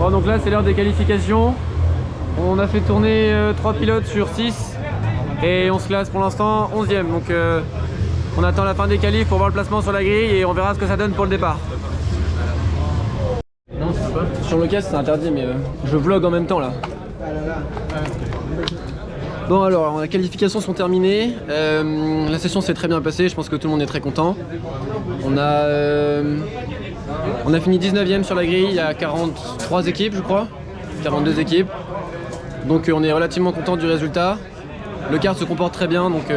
Bon, donc là c'est l'heure des qualifications. On a fait tourner 3 pilotes sur 6 et on se classe pour l'instant 11e. Donc on attend la fin des qualifs pour voir le placement sur la grille et on verra ce que ça donne pour le départ. Non, c'est pas. Sur le casque c'est interdit, mais je vlog en même temps là. Bon alors, les qualifications sont terminées, la session s'est très bien passée, je pense que tout le monde est très content. On a fini 19e sur la grille, il y a 43 équipes je crois, 42 équipes. Donc on est relativement content du résultat. Le kart se comporte très bien, donc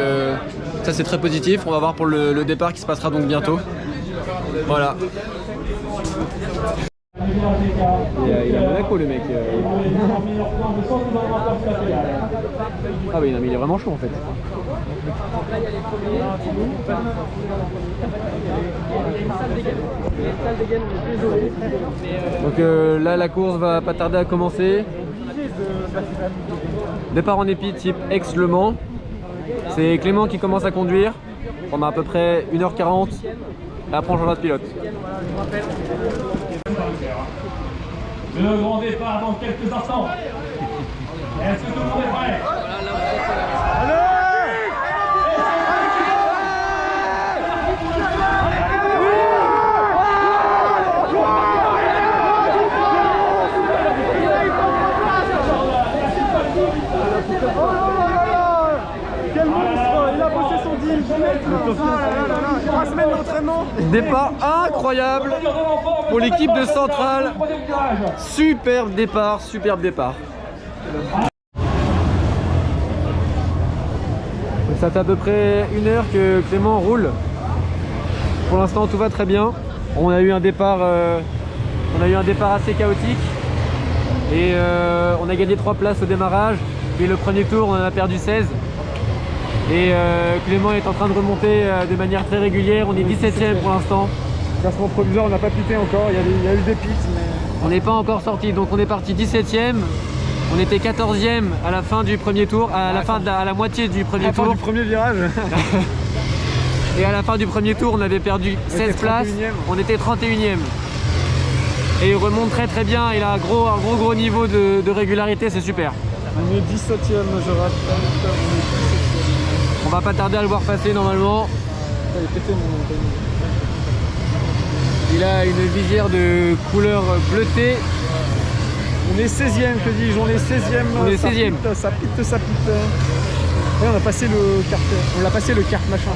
ça c'est très positif. On va voir pour le départ qui se passera donc bientôt. Voilà. Il a Monaco le mec. Ah oui, non, mais il est vraiment chaud en fait. Donc là la course va pas tarder à commencer. Départ en épi type ex-Le Mans. C'est Clément qui commence à conduire pendant à peu près 1h40 et après on changera de pilote. Le grand départ dans quelques instants. Est-ce que tout le monde est prêt? Quel monstre! Il a bossé son deal! 3 semaines d'entraînement! Départ incroyable pour l'équipe de Centrale. Superbe départ, superbe départ. Ça fait à peu près 1 heure que Clément roule. Pour l'instant tout va très bien. On a eu un départ assez chaotique et on a gagné 3 places au démarrage. Et le premier tour on en a perdu 16. Et Clément est en train de remonter de manière très régulière. On est 17e pour l'instant. Classement provisoire, on n'a pas pité encore, il y a eu des pits. Mais... On n'est pas encore sorti, donc on est parti 17e. On était 14e à la fin du premier tour, à la moitié du premier tour. du premier virage. Et à la fin du premier tour, on avait perdu 16 places. On était 31e. Et il remonte très très bien. Il a un gros niveau de régularité, c'est super. On est 17e, je rate. On va pas tarder à le voir passer normalement. Il est pété, mon... Il a une visière de couleur bleutée. On est 16e, que dis-je, on est 16e. On est 16e. Ça pite. Et on a passé le kart, machin. Là.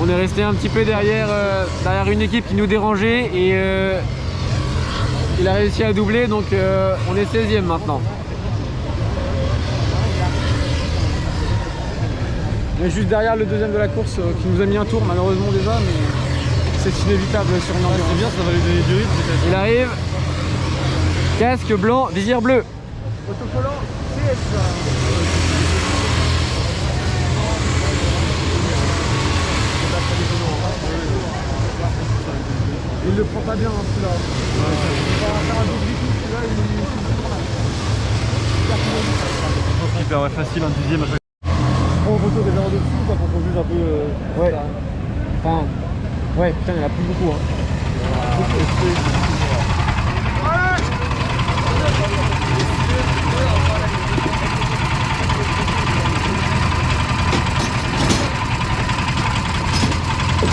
On est resté un petit peu derrière une équipe qui nous dérangeait et il a réussi à doubler, donc on est 16e maintenant. On est juste derrière le deuxième de la course qui nous a mis un tour malheureusement déjà, mais c'est inévitable sur une endurance. C'est bien, ça va lui donner du rythme peut-être. Il arrive, casque blanc, visière bleue. Autocollant CS. Il le prend pas bien celui-là. Il va faire un double coup celui-là. Je pense qu'il perd facile un 10e à chaque fois. On photo déjà en dessous quoi, pour qu'on juge un peu. Ouais. Enfin, ouais, putain, il n'y en a plus beaucoup. Hein.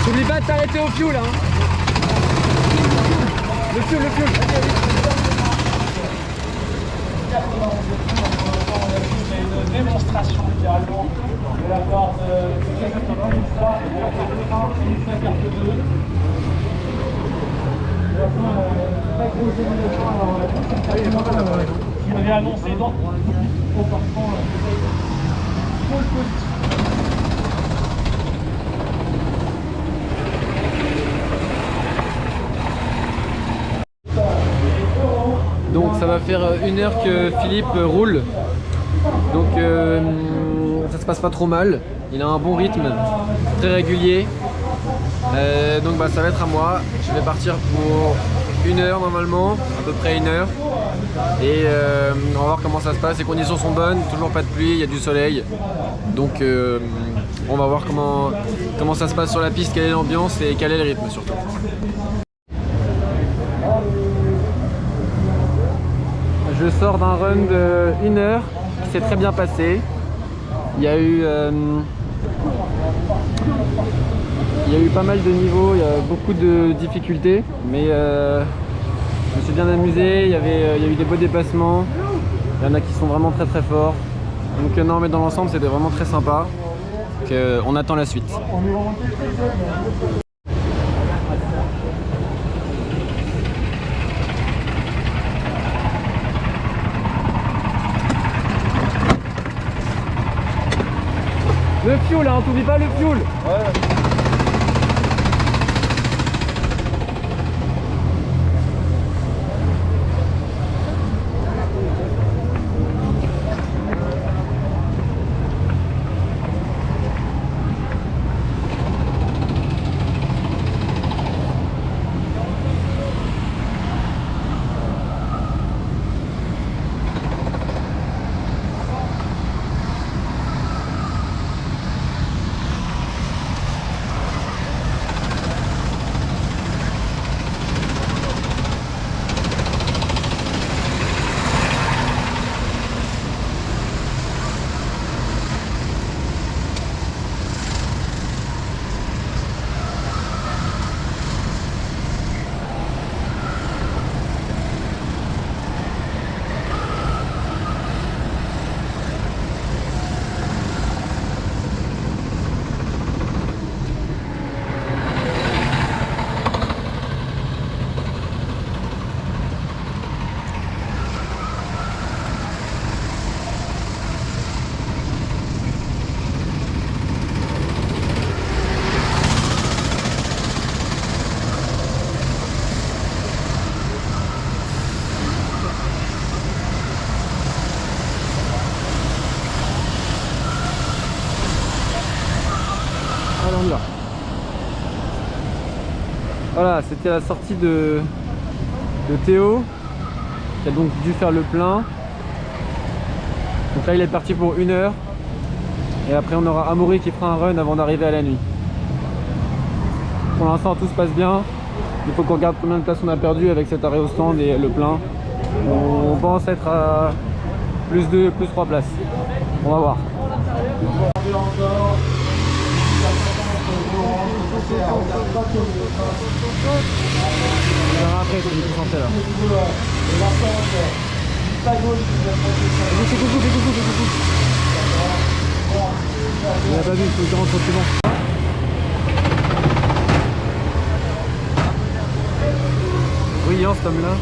N'oublie pas de t'arrêter au fuel, hein. Le fuel. Une démonstration littéralement de la part de ça et de la carte 1 et sa carte 2. Je l'avais annoncé dans le comportement pôle positif. Donc ça va faire 1 heure que Philippe roule. Donc ça se passe pas trop mal. Il a un bon rythme, très régulier. Donc bah, ça va être à moi. Je vais partir pour 1 heure normalement, à peu près 1 heure. Et on va voir comment ça se passe. Les conditions sont bonnes, toujours pas de pluie, il y a du soleil. Donc on va voir comment ça se passe sur la piste, quelle est l'ambiance et quel est le rythme surtout. Je sors d'un run de 1 heure qui s'est très bien passé. Il y a eu pas mal de niveaux, il y a beaucoup de difficultés, mais je me suis bien amusé. Il y a eu des beaux dépassements. Il y en a qui sont vraiment très très forts. Donc non, mais dans l'ensemble c'était vraiment très sympa. Donc, on attend la suite. Le fuel, hein, t'oublies pas le fuel. Voilà, c'était la sortie de Théo qui a donc dû faire le plein. Donc là il est parti pour 1 heure et après on aura Amaury qui fera un run avant d'arriver à la nuit. Pour l'instant tout se passe bien. Il faut qu'on regarde combien de place on a perdu avec cet arrêt au stand et le plein. On pense être à plus 2, plus 3 places. On va voir. On verra après, c'est du santé là. Il n'a pas vu, il faut que je rentre tranquillement. Brillant cet homme là.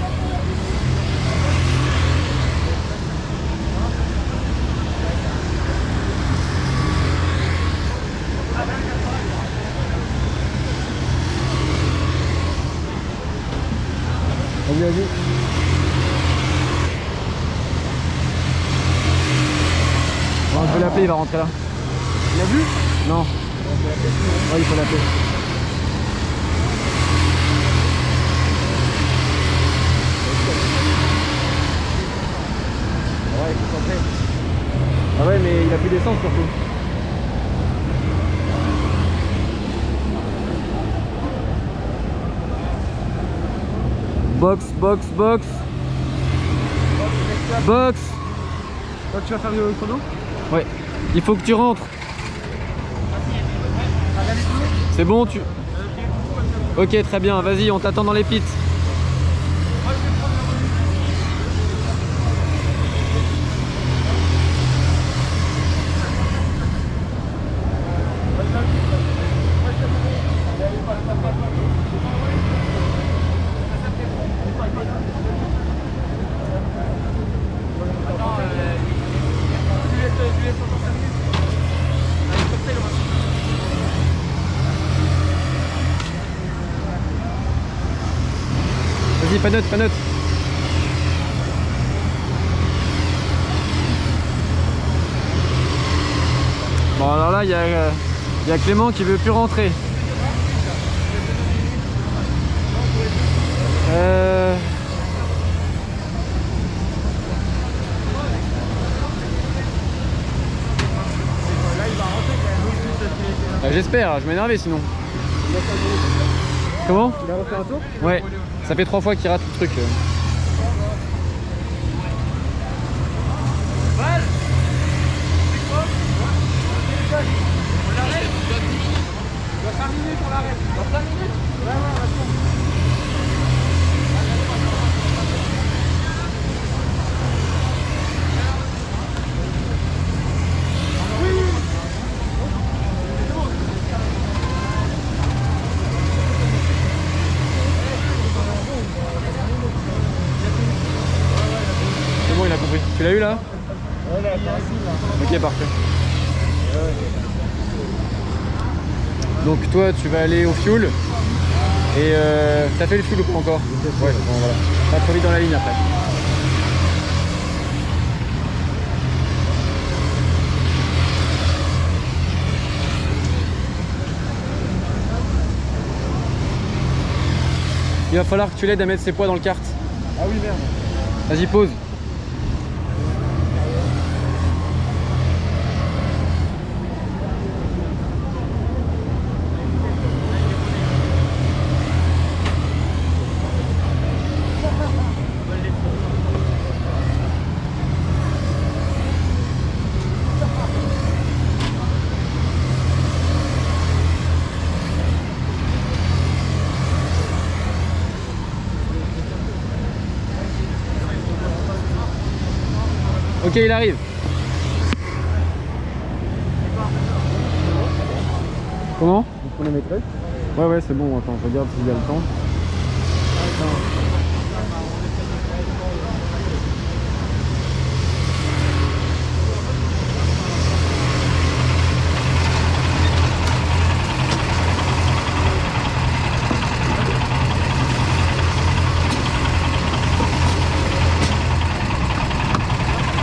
Vas-y. Bon, je vais l'appeler, il va rentrer là. Il l'a vu? Non. Ouais, il faut l'appeler. Ouais, il faut s'entrer. Ah ouais, mais il a plus d'essence surtout. Box. Toi, tu vas faire le chrono? Ouais. Il faut que tu rentres. C'est bon, tu... Ok, très bien. Vas-y, on t'attend dans les pits. Vas-y, pas neutre. Bon, alors là, il y a Clément qui veut plus rentrer. J'espère, je vais m'énerver sinon. Comment? Il a refait un tour? Ouais, ça fait 3 fois qu'il rate le truc. Ok, parfait. Donc toi, tu vas aller au fuel. Et t'as fait le fuel ou pas encore? Ouais, bon voilà. Ça va trop vite dans la ligne après. Il va falloir que tu l'aides à mettre ses poids dans le kart. Ah oui, merde. Vas-y, pose. Ok, il arrive. Comment? Vous prenez mes trucs? Ouais, ouais, c'est bon. Attends, je regarde s'il y a le temps.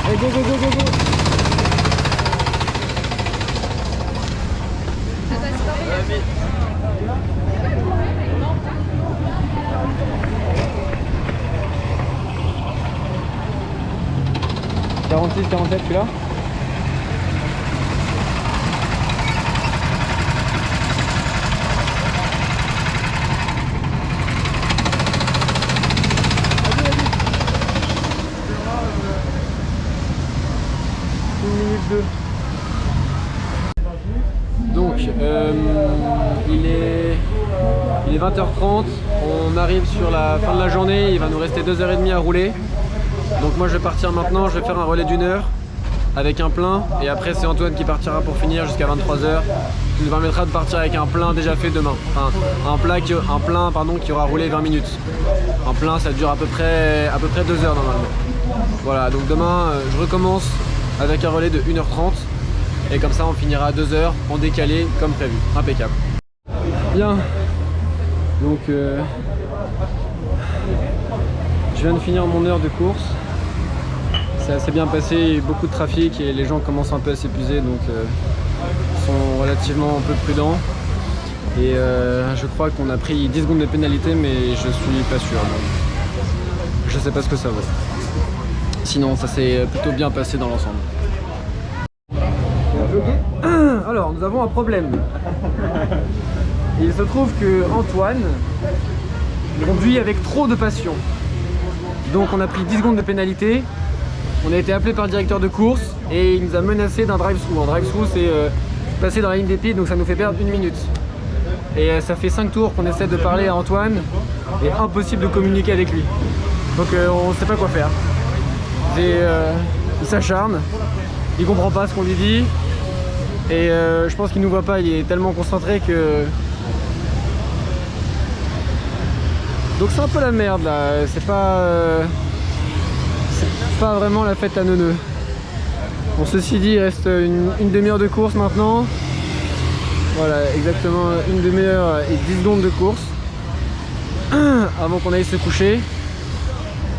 Allez, go, go, go, go, go. « 46, 47, tu l'as? Donc, il est 20h30, on arrive sur la fin de la journée, il va nous rester 2h30 à rouler. Donc moi je vais partir maintenant, je vais faire un relais d'1 heure avec un plein et après c'est Antoine qui partira pour finir jusqu'à 23h. Il nous permettra de partir avec un plein déjà fait demain. Enfin, un plein qui aura roulé 20 minutes. Un plein ça dure à peu près 2 heures normalement. Voilà, donc demain je recommence avec un relais de 1h30 et comme ça on finira à 2h en décalé comme prévu. Impeccable. Bien. Donc je viens de finir mon heure de course. C'est assez bien passé, il y a eu beaucoup de trafic et les gens commencent un peu à s'épuiser, donc sont relativement un peu prudents. Et je crois qu'on a pris 10 secondes de pénalité, mais je suis pas sûr. Donc, je sais pas ce que ça vaut. Sinon ça s'est plutôt bien passé dans l'ensemble. Alors nous avons un problème. Il se trouve que Antoine conduit avec trop de passion. Donc on a pris 10 secondes de pénalité. On a été appelé par le directeur de course et il nous a menacé d'un drive-through. Un drive-through c'est passer dans la ligne des pits, donc ça nous fait perdre 1 minute. Et ça fait 5 tours qu'on essaie de parler à Antoine et impossible de communiquer avec lui. Donc on ne sait pas quoi faire. Il s'acharne, il comprend pas ce qu'on lui dit. Et je pense qu'il nous voit pas, il est tellement concentré que... Donc c'est un peu la merde là, c'est pas vraiment la fête à neuneux. Bon, ceci dit, il reste une demi-heure de course maintenant. Voilà, exactement une demi-heure et 10 secondes de course avant qu'on aille se coucher.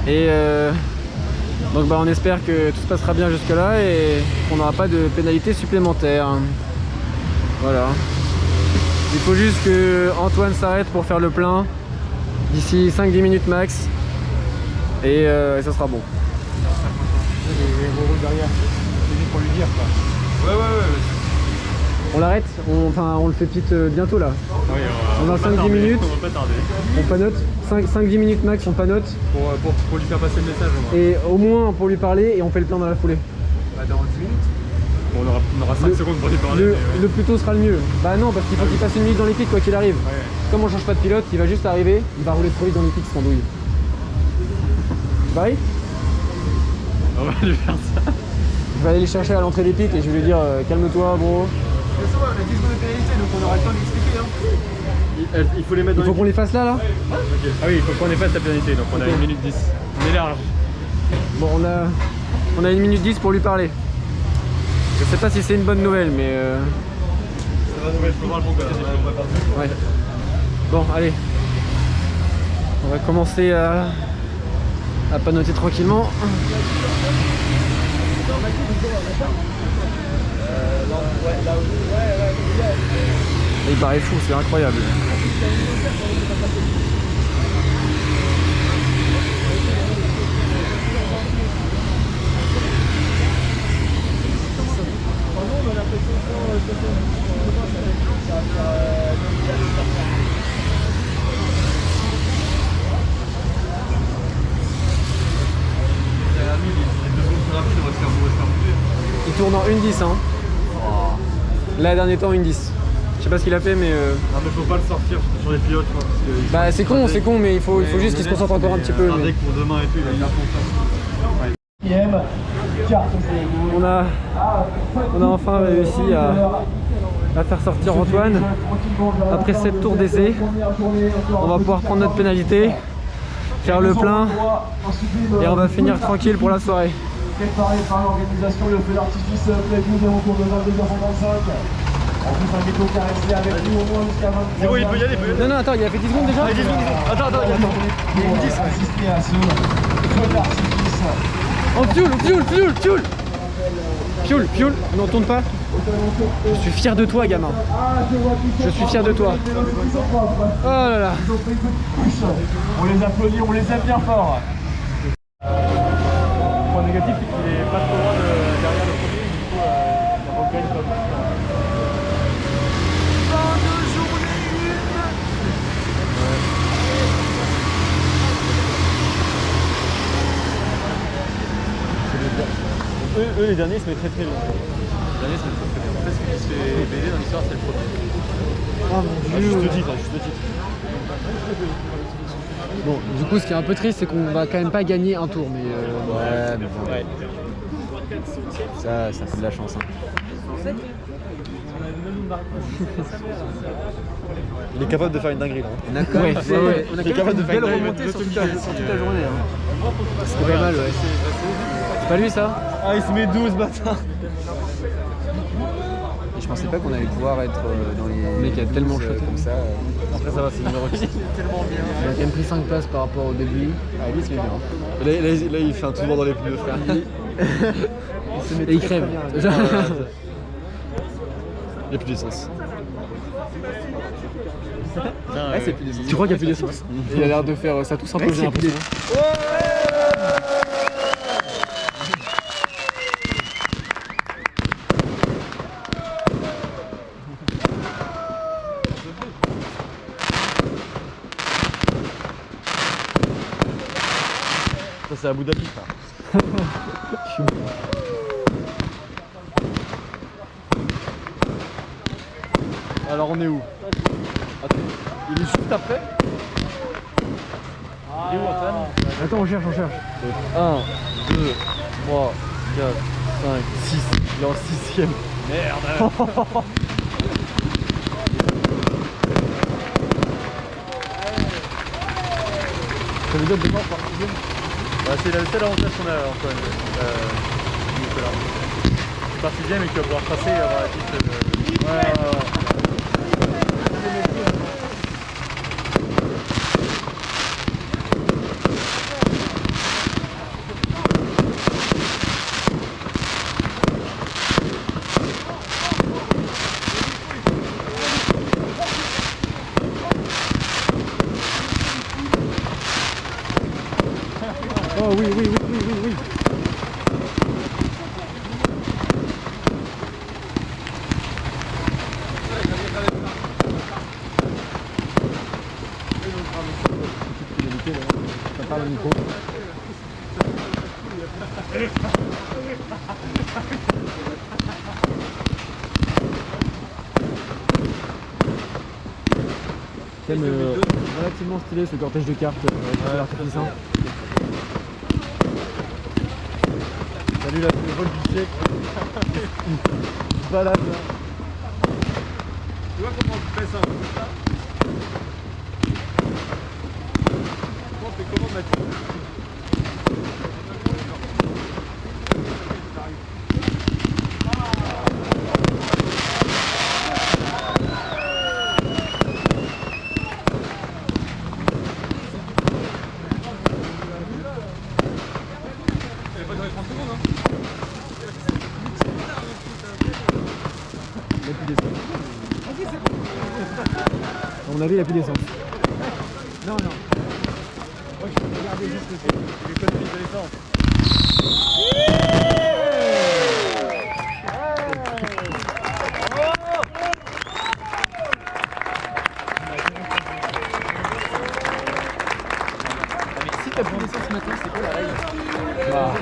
Et donc on espère que tout se passera bien jusque là et qu'on n'aura pas de pénalité supplémentaire. Voilà. Il faut juste que Antoine s'arrête pour faire le plein d'ici 5-10 minutes max et ça sera bon. Derrière, c'est juste pour lui dire quoi. Ouais. On l'arrête, on le fait petite bientôt là. Oui, on a 5-10 minutes. On va pas tarder. On panote, 5-10 minutes max on panote. Pour lui faire passer le message au moins. Et au moins pour lui parler et on fait le plein dans la foulée. Bah dans 10 minutes. Bon, on aura 5 secondes pour lui parler. Le plus tôt sera le mieux. Bah non, parce qu'il faut qu'il passe 1 minute dans les pics quoi qu'il arrive. Ouais. Comme on change pas de pilote, il va juste arriver, il va rouler trop vite dans les pics sans douille. Pareil? On va lui faire ça. Je vais aller les chercher à l'entrée des pics et je vais lui dire calme-toi bro. Mais ça va, on a 10 secondes de pénalité donc on aura le temps d'expliquer hein. Il faut les mettre dans Il faut qu'on les fasse là Okay. Ah oui, il faut qu'on efface la pénalité donc on a 1 minute 10. On est large. Bon on a On a 1 minute 10 pour lui parler. Je sais pas si c'est une bonne nouvelle, mais C'est la nouvelle, je peux voir le bon côté des choses, on va partir. ouais. Bon, allez. On va commencer à panoter tranquillement. Et il paraît fou, c'est incroyable. Il tourne en 1.10 hein. Là, dernier temps 1.10. Je sais pas ce qu'il a fait, mais Ah, mais faut pas le sortir sur les pilotes, quoi. bah c'est con, mais il faut juste qu'il se concentre encore un petit peu. Un mais- deck pour demain et tout, il va faire On a enfin réussi à faire sortir Antoine après 7 tours d'essai. On va pouvoir prendre notre pénalité, faire le plein et on va finir tranquille pour la soirée. Préparé par l'organisation, le feu d'artifice prévu aux alentours de 22h55. En plus, un métaux qui est resté avec nous au moins jusqu'à 23h. C'est bon, il peut y aller, il peut y aller. Non, attends, il a fait 10 secondes déjà. Allez, 10 secondes. Attends, il y a Pour assister à ce feu d'artifice. Oh, Pioul. Non, tourne pas. Je suis fier de toi, gamin. Je suis fier de toi. Oh là là. Ils ont pris une petite couche. On les applaudit, on les aime bien fort. Le point négatif, c'est qu'il est pas trop loin derrière le premier, du coup, il regagne comme ça. Eux, les derniers, se mettent très bien. Les derniers se mettent très bien. En fait, celui qui se fait BD dans l'histoire, c'est le premier. Oh mon Dieu. Juste titre, juste titre. Bon, du coup, ce qui est un peu triste, c'est qu'on va quand même pas gagner un tour, mais Ouais, mais bon. Ouais. Ça fait de la chance. Hein. Il est capable de faire une dinguerie là. On a quand même Ouais, fait, ouais. on a Il est quand même capable de fait faire une belle une remontée dinguerie sur toute la journée. Hein. c'est pas mal, ouais. C'est pas lui ça? Ah, il se met 12, bâtard. Et je pensais pas qu'on allait pouvoir être dans les. Le mec a tellement courses, shoté. comme ça. Après, ça va, c'est le numéro 10. Il a quand même pris 5 places par rapport au début. Ah, lui, c'est bien. Là, il fait un tour dans les pneus, frère. Et il crève. Il n'y a plus d'essence. Ouais, c'est plus des Tu crois qu'il n'y a plus d'essence? Il a l'air de faire ça tout simple, j'ai l'impression. Ça, c'est Abu Dhabi, ça. Alors, on est où? Attends, il est juste après. Il est où, Antoine? Attends, on cherche. 1, 2, 3, 4, 5, 6. Il est en 6ème. Merde. Ça veut dire de mort par sixième. Bah, c'est le seul avantage qu'on a, Antoine. Nicolas. C'est par 6ème et qu'il va pouvoir passer et avoir la piste. Ouais. Oh oui. Ça parle au micro. Thème relativement stylé ce cortège de cartes avec l'artifice. Salut, là, c'est le vol du siècle. Il se balade là. Tu vois comment on fait ça? On fait comment, Mathieu? mon avis, il a plus d'essence. Non, non. Moi, je peux regarder juste l'économie de l'essence. Si t'as plus d'essence ce matin, c'est quoi la règle?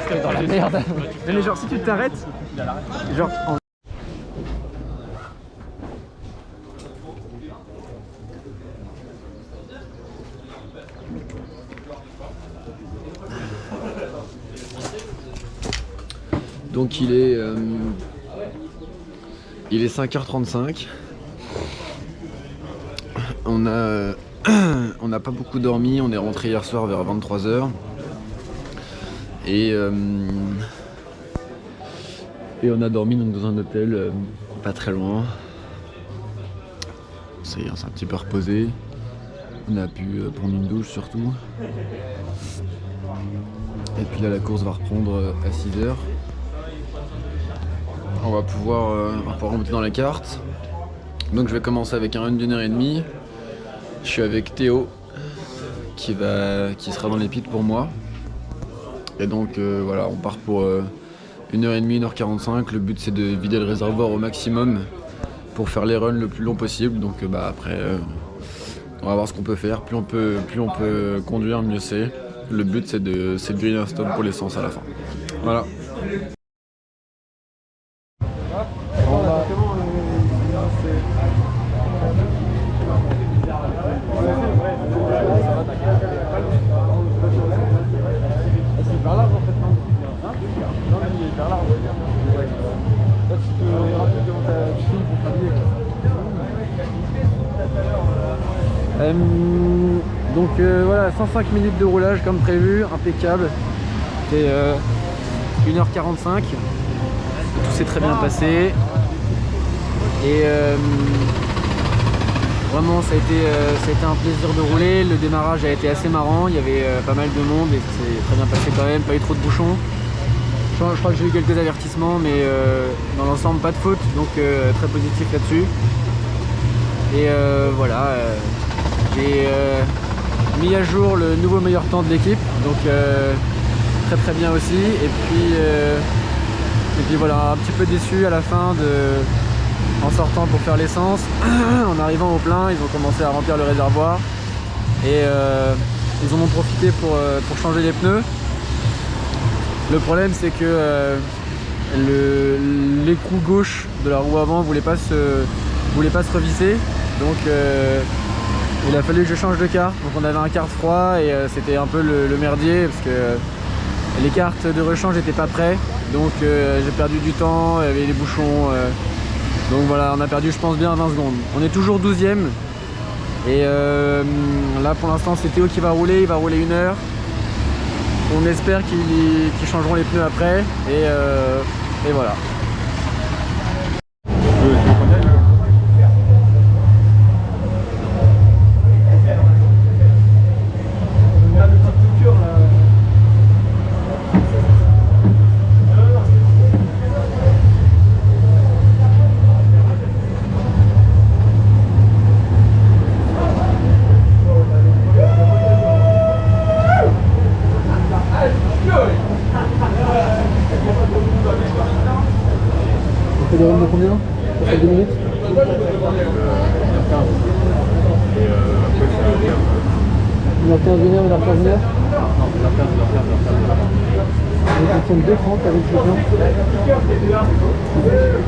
T'es dans la merde. Mais genre, si tu t'arrêtes, genre... Donc il est 5h35. On n'a pas beaucoup dormi, on est rentré hier soir vers 23h. Et on a dormi donc dans un hôtel pas très loin. On s'est un petit peu reposé. On a pu prendre une douche surtout. Et puis là la course va reprendre à 6h. On va pouvoir remonter dans les cartes. Donc je vais commencer avec un run d'1h30. Je suis avec Théo qui sera dans les pits pour moi. Et donc voilà, on part pour 1h30, 1h45. Le but c'est de vider le réservoir au maximum pour faire les runs le plus long possible. Donc après on va voir ce qu'on peut faire. Plus on peut conduire, mieux c'est. Le but c'est de griller un stop pour l'essence à la fin. Voilà. Donc voilà, 105 minutes de roulage comme prévu, impeccable. C'était 1h45. Tout s'est très bien passé. Et vraiment ça a été un plaisir de rouler. Le démarrage a été assez marrant, il y avait pas mal de monde et ça s'est très bien passé quand même, pas eu trop de bouchons. Je crois que j'ai eu quelques avertissements, mais dans l'ensemble pas de faute, donc très positif là-dessus. Et voilà, j'ai mis à jour le nouveau meilleur temps de l'équipe, donc très bien aussi. Et puis voilà, un petit peu déçu à la fin en sortant pour faire l'essence. En arrivant au plein, ils ont commencé à remplir le réservoir et ils en ont profité pour changer les pneus. Le problème c'est que l'écrou gauche de la roue avant voulait pas se revisser, donc il a fallu que je change de carte. Donc on avait un kart froid et c'était un peu le merdier parce que les cartes de rechange n'étaient pas prêtes, donc j'ai perdu du temps, il y avait des bouchons, donc voilà, on a perdu je pense bien 20 secondes. On est toujours 12e et là pour l'instant c'est Théo qui va rouler, il va rouler 1 heure. On espère qu'ils changeront les pneus après et voilà. On fait des runs de combien? Ça fait 2 minutes? 1h15. Et après c'est 1h15, 1h, 1h15, 1h? Non, 1h15, 1h15. On fonctionne 2h30 avec le plein.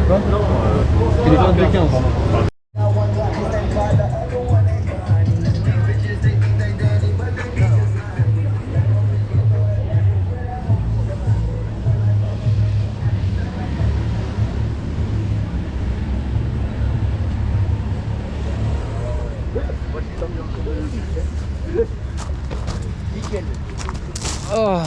Quoi? Non, c'est les 22h15. Oh.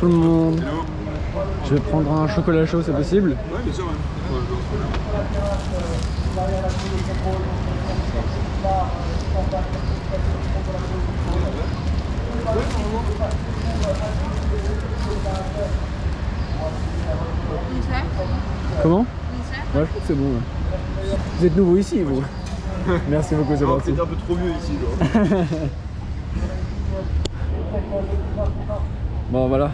tout le monde. Je vais prendre un chocolat chaud, c'est possible? Ouais, bien sûr, ouais. Comment? Ouais, je crois que c'est bon. Ouais. Vous êtes nouveau ici, vous? Merci beaucoup, c'est gentil. C'est un peu trop vieux ici, genre. Bon, voilà.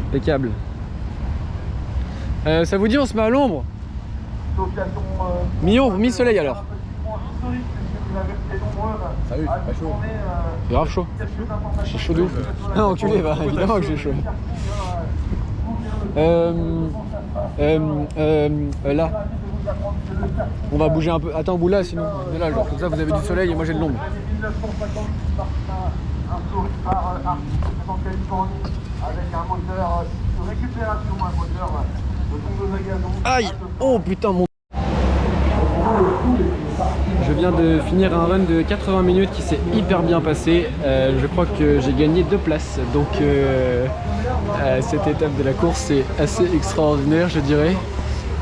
Impeccable. Ça vous dit, on se met à l'ombre? Mi-ombre, mi-soleil alors. Salut, pas chaud. C'est grave chaud. J'ai chaud de ouf. Ah, enculé, bah évidemment que j'ai chaud. Là. On va bouger un peu. Attends, boule là sinon. Mais là, genre, comme ça vous avez du soleil et moi j'ai de l'ombre. Un par en Californie avec un moteur de récupération, un moteur de tondeuse à gazon. Aïe! Oh putain, mon. Je viens de finir un run de 80 minutes qui s'est hyper bien passé. Je crois que j'ai gagné 2 places. Donc cette étape de la course est assez extraordinaire, je dirais.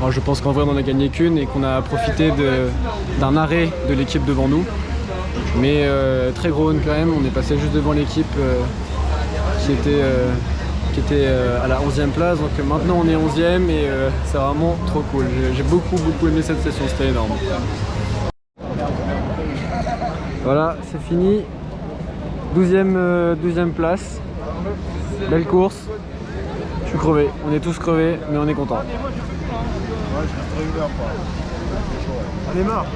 Alors, je pense qu'en vrai on n'en a gagné qu'une et qu'on a profité d'un arrêt de l'équipe devant nous. Mais très gros run quand même, on est passé juste devant l'équipe qui était à la 11e place. Donc maintenant on est 11e et c'est vraiment trop cool. J'ai beaucoup aimé cette session, c'était énorme. Voilà, c'est fini. 12e place. Belle course. Je suis crevé. On est tous crevés, mais on est content. Ouais, je reste très ouvert, quoi. On est marre.